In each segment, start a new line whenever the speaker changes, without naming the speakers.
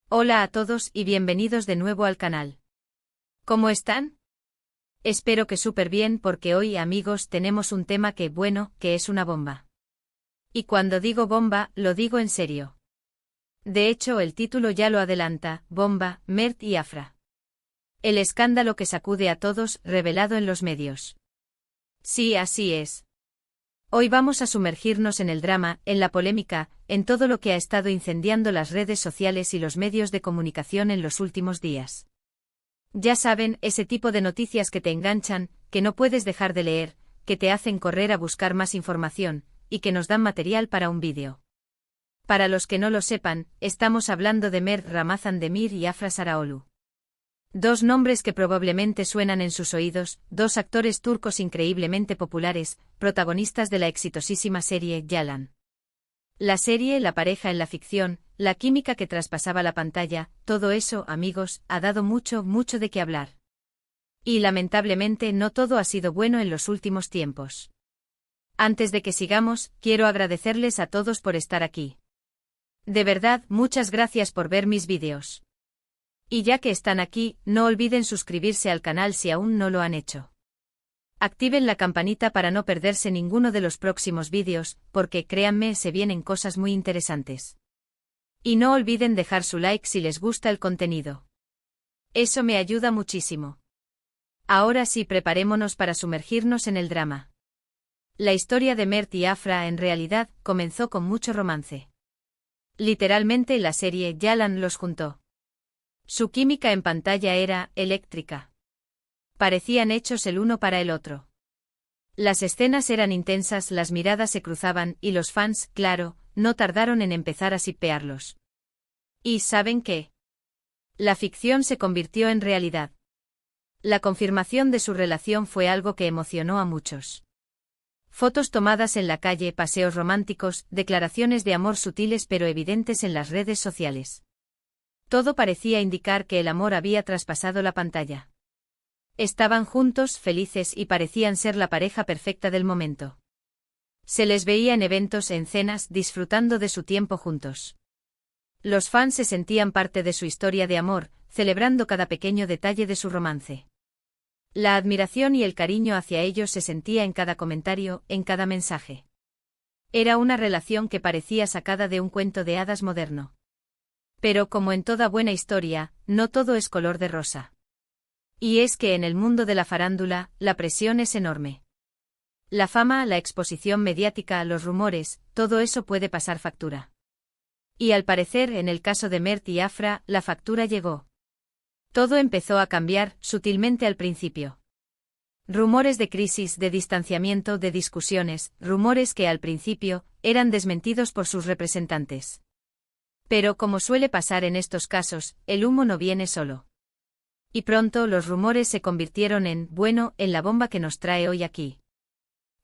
Hola a todos y bienvenidos de nuevo al canal. ¿Cómo están? Espero que súper bien porque hoy, amigos, tenemos un tema que es una bomba. Y cuando digo bomba, lo digo en serio. De hecho, el título ya lo adelanta: bomba, Mert y Afra. El escándalo que sacude a todos, revelado en los medios. Sí, así es. Hoy vamos a sumergirnos en el drama, en la polémica, en todo lo que ha estado incendiando las redes sociales y los medios de comunicación en los últimos días. Ya saben, ese tipo de noticias que te enganchan, que no puedes dejar de leer, que te hacen correr a buscar más información, y que nos dan material para un vídeo. Para los que no lo sepan, estamos hablando de Mert Ramazan Demir y Afra Sarıoğlu. Dos nombres que probablemente suenan en sus oídos, dos actores turcos increíblemente populares, protagonistas de la exitosísima serie Yalan. La serie, la pareja en la ficción, la química que traspasaba la pantalla, todo eso, amigos, ha dado mucho de qué hablar. Y lamentablemente no todo ha sido bueno en los últimos tiempos. Antes de que sigamos, quiero agradecerles a todos por estar aquí. De verdad, muchas gracias por ver mis vídeos. Y ya que están aquí, no olviden suscribirse al canal si aún no lo han hecho. Activen la campanita para no perderse ninguno de los próximos vídeos, porque créanme, se vienen cosas muy interesantes. Y no olviden dejar su like si les gusta el contenido. Eso me ayuda muchísimo. Ahora sí, preparémonos para sumergirnos en el drama. La historia de Mert y Afra en realidad comenzó con mucho romance. Literalmente la serie Yalan los juntó. Su química en pantalla era eléctrica. Parecían hechos el uno para el otro. Las escenas eran intensas, las miradas se cruzaban y los fans, claro, no tardaron en empezar a shippearlos. ¿Y saben qué? La ficción se convirtió en realidad. La confirmación de su relación fue algo que emocionó a muchos. Fotos tomadas en la calle, paseos románticos, declaraciones de amor sutiles pero evidentes en las redes sociales. Todo parecía indicar que el amor había traspasado la pantalla. Estaban juntos, felices y parecían ser la pareja perfecta del momento. Se les veía en eventos, en cenas, disfrutando de su tiempo juntos. Los fans se sentían parte de su historia de amor, celebrando cada pequeño detalle de su romance. La admiración y el cariño hacia ellos se sentía en cada comentario, en cada mensaje. Era una relación que parecía sacada de un cuento de hadas moderno. Pero como en toda buena historia, no todo es color de rosa. Y es que en el mundo de la farándula, la presión es enorme. La fama, la exposición mediática, los rumores, todo eso puede pasar factura. Y al parecer, en el caso de Mert y Afra, la factura llegó. Todo empezó a cambiar, sutilmente al principio. Rumores de crisis, de distanciamiento, de discusiones, rumores que al principio, eran desmentidos por sus representantes. Pero como suele pasar en estos casos, el humo no viene solo. Y pronto los rumores se convirtieron en la bomba que nos trae hoy aquí.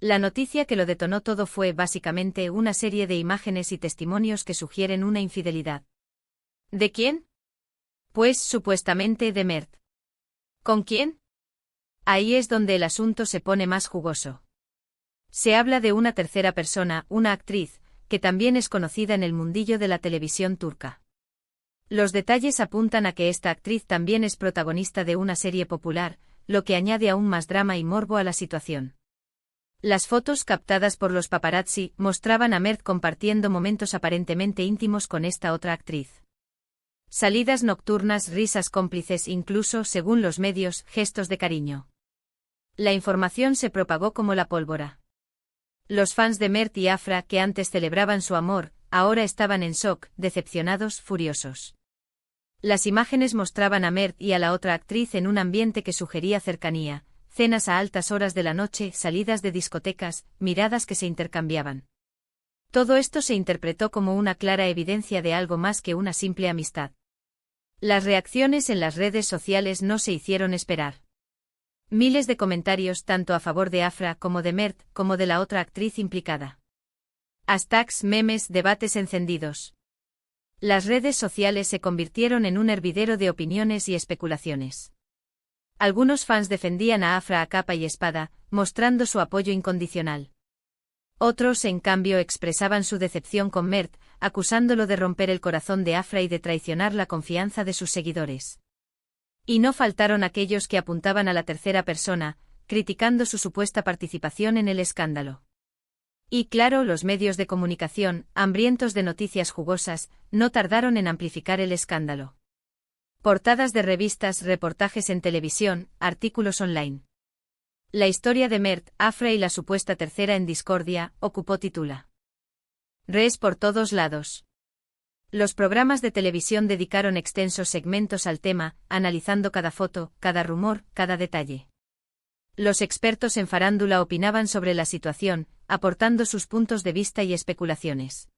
La noticia que lo detonó todo fue básicamente una serie de imágenes y testimonios que sugieren una infidelidad. ¿De quién? Pues supuestamente de Mert. ¿Con quién? Ahí es donde el asunto se pone más jugoso. Se habla de una tercera persona, una actriz, que también es conocida en el mundillo de la televisión turca. Los detalles apuntan a que esta actriz también es protagonista de una serie popular, lo que añade aún más drama y morbo a la situación. Las fotos captadas por los paparazzi mostraban a Mert compartiendo momentos aparentemente íntimos con esta otra actriz. Salidas nocturnas, risas cómplices, incluso, según los medios, gestos de cariño. La información se propagó como la pólvora. Los fans de Mert y Afra, que antes celebraban su amor, ahora estaban en shock, decepcionados, furiosos. Las imágenes mostraban a Mert y a la otra actriz en un ambiente que sugería cercanía, cenas a altas horas de la noche, salidas de discotecas, miradas que se intercambiaban. Todo esto se interpretó como una clara evidencia de algo más que una simple amistad. Las reacciones en las redes sociales no se hicieron esperar. Miles de comentarios tanto a favor de Afra como de Mert, como de la otra actriz implicada. Hashtags, memes, debates encendidos. Las redes sociales se convirtieron en un hervidero de opiniones y especulaciones. Algunos fans defendían a Afra a capa y espada, mostrando su apoyo incondicional. Otros, en cambio, expresaban su decepción con Mert, acusándolo de romper el corazón de Afra y de traicionar la confianza de sus seguidores. Y no faltaron aquellos que apuntaban a la tercera persona, criticando su supuesta participación en el escándalo. Y claro, los medios de comunicación, hambrientos de noticias jugosas, no tardaron en amplificar el escándalo. Portadas de revistas, reportajes en televisión, artículos online. La historia de Mert, Afra y la supuesta tercera en discordia, ocupó titula. Rees por todos lados. Los programas de televisión dedicaron extensos segmentos al tema, analizando cada foto, cada rumor, cada detalle. Los expertos en farándula opinaban sobre la situación, aportando sus puntos de vista y especulaciones.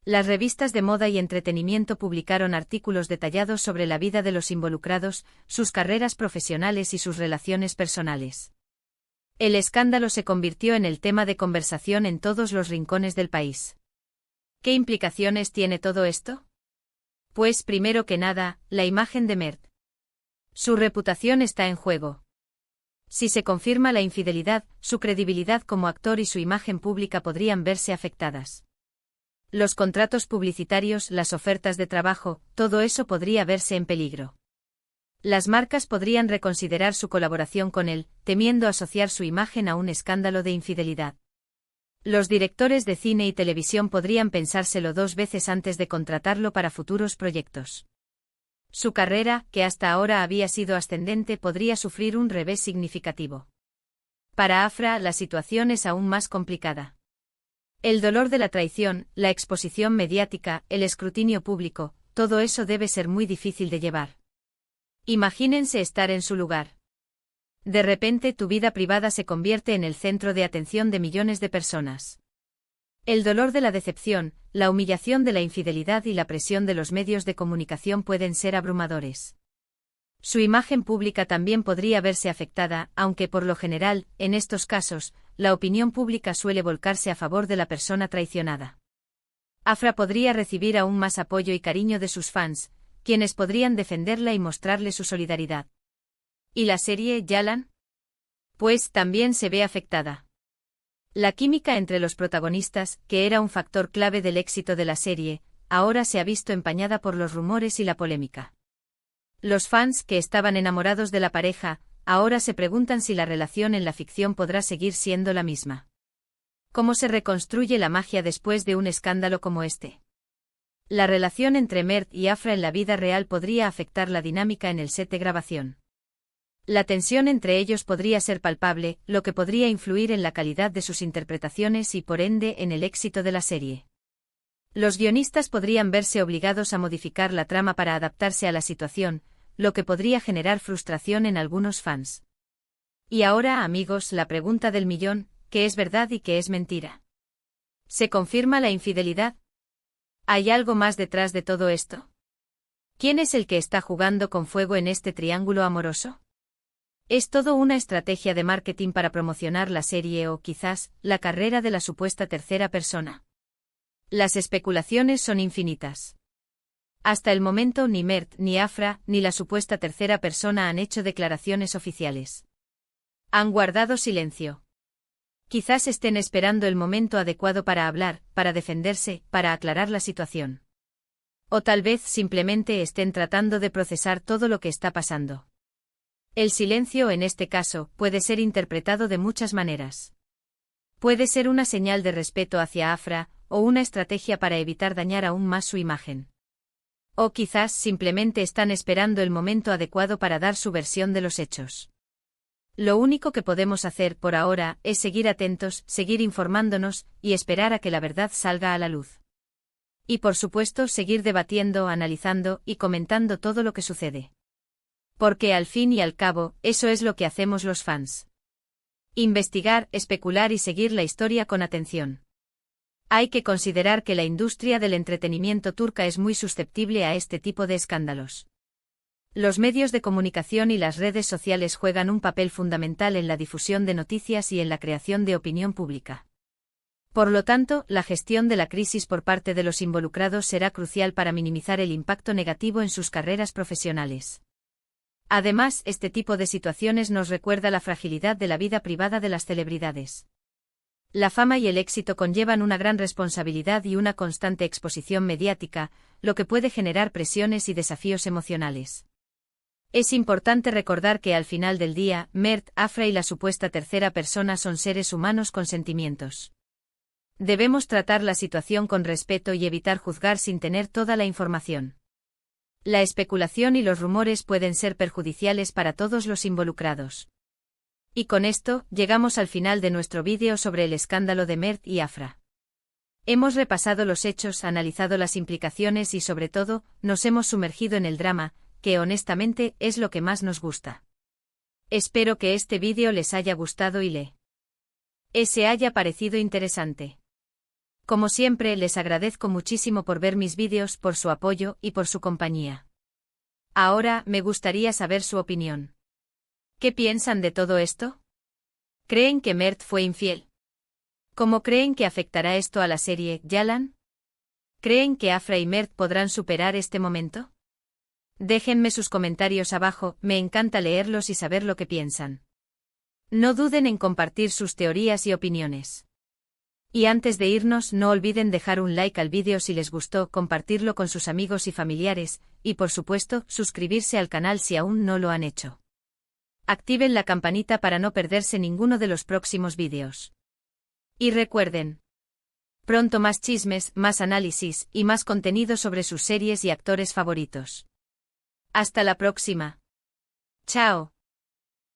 Las revistas de moda y entretenimiento publicaron artículos detallados sobre la vida de los involucrados, sus carreras profesionales y sus relaciones personales. El escándalo se convirtió en el tema de conversación en todos los rincones del país. ¿Qué implicaciones tiene todo esto? Pues, primero que nada, la imagen de Mert. Su reputación está en juego. Si se confirma la infidelidad, su credibilidad como actor y su imagen pública podrían verse afectadas. Los contratos publicitarios, las ofertas de trabajo, todo eso podría verse en peligro. Las marcas podrían reconsiderar su colaboración con él, temiendo asociar su imagen a un escándalo de infidelidad. Los directores de cine y televisión podrían pensárselo 2 veces antes de contratarlo para futuros proyectos. Su carrera, que hasta ahora había sido ascendente, podría sufrir un revés significativo. Para Afra, la situación es aún más complicada. El dolor de la traición, la exposición mediática, el escrutinio público, todo eso debe ser muy difícil de llevar. Imagínense estar en su lugar. De repente tu vida privada se convierte en el centro de atención de millones de personas. El dolor de la decepción, la humillación de la infidelidad y la presión de los medios de comunicación pueden ser abrumadores. Su imagen pública también podría verse afectada, aunque por lo general, en estos casos, la opinión pública suele volcarse a favor de la persona traicionada. Afra podría recibir aún más apoyo y cariño de sus fans, quienes podrían defenderla y mostrarle su solidaridad. ¿Y la serie Yalan? Pues también se ve afectada. La química entre los protagonistas, que era un factor clave del éxito de la serie, ahora se ha visto empañada por los rumores y la polémica. Los fans, que estaban enamorados de la pareja, ahora se preguntan si la relación en la ficción podrá seguir siendo la misma. ¿Cómo se reconstruye la magia después de un escándalo como este? La relación entre Mert y Afra en la vida real podría afectar la dinámica en el set de grabación. La tensión entre ellos podría ser palpable, lo que podría influir en la calidad de sus interpretaciones y por ende en el éxito de la serie. Los guionistas podrían verse obligados a modificar la trama para adaptarse a la situación, lo que podría generar frustración en algunos fans. Y ahora, amigos, la pregunta del millón, ¿qué es verdad y qué es mentira? ¿Se confirma la infidelidad? ¿Hay algo más detrás de todo esto? ¿Quién es el que está jugando con fuego en este triángulo amoroso? ¿Es todo una estrategia de marketing para promocionar la serie o, quizás, la carrera de la supuesta tercera persona? Las especulaciones son infinitas. Hasta el momento ni Mert, ni Afra, ni la supuesta tercera persona han hecho declaraciones oficiales. Han guardado silencio. Quizás estén esperando el momento adecuado para hablar, para defenderse, para aclarar la situación. O tal vez simplemente estén tratando de procesar todo lo que está pasando. El silencio, en este caso, puede ser interpretado de muchas maneras. Puede ser una señal de respeto hacia Afra, o una estrategia para evitar dañar aún más su imagen. O quizás simplemente están esperando el momento adecuado para dar su versión de los hechos. Lo único que podemos hacer por ahora es seguir atentos, seguir informándonos, y esperar a que la verdad salga a la luz. Y por supuesto seguir debatiendo, analizando y comentando todo lo que sucede. Porque al fin y al cabo, eso es lo que hacemos los fans. Investigar, especular y seguir la historia con atención. Hay que considerar que la industria del entretenimiento turca es muy susceptible a este tipo de escándalos. Los medios de comunicación y las redes sociales juegan un papel fundamental en la difusión de noticias y en la creación de opinión pública. Por lo tanto, la gestión de la crisis por parte de los involucrados será crucial para minimizar el impacto negativo en sus carreras profesionales. Además, este tipo de situaciones nos recuerda la fragilidad de la vida privada de las celebridades. La fama y el éxito conllevan una gran responsabilidad y una constante exposición mediática, lo que puede generar presiones y desafíos emocionales. Es importante recordar que al final del día, Mert, Afra y la supuesta tercera persona son seres humanos con sentimientos. Debemos tratar la situación con respeto y evitar juzgar sin tener toda la información. La especulación y los rumores pueden ser perjudiciales para todos los involucrados. Y con esto, llegamos al final de nuestro vídeo sobre el escándalo de Mert y Afra. Hemos repasado los hechos, analizado las implicaciones y sobre todo, nos hemos sumergido en el drama, que honestamente es lo que más nos gusta. Espero que este vídeo les haya gustado y les haya parecido interesante. Como siempre, les agradezco muchísimo por ver mis vídeos, por su apoyo y por su compañía. Ahora, me gustaría saber su opinión. ¿Qué piensan de todo esto? ¿Creen que Mert fue infiel? ¿Cómo creen que afectará esto a la serie Yalan? ¿Creen que Afra y Mert podrán superar este momento? Déjenme sus comentarios abajo, me encanta leerlos y saber lo que piensan. No duden en compartir sus teorías y opiniones. Y antes de irnos, no olviden dejar un like al vídeo si les gustó, compartirlo con sus amigos y familiares, y por supuesto, suscribirse al canal si aún no lo han hecho. Activen la campanita para no perderse ninguno de los próximos vídeos. Y recuerden, pronto más chismes, más análisis y más contenido sobre sus series y actores favoritos. Hasta la próxima. Chao.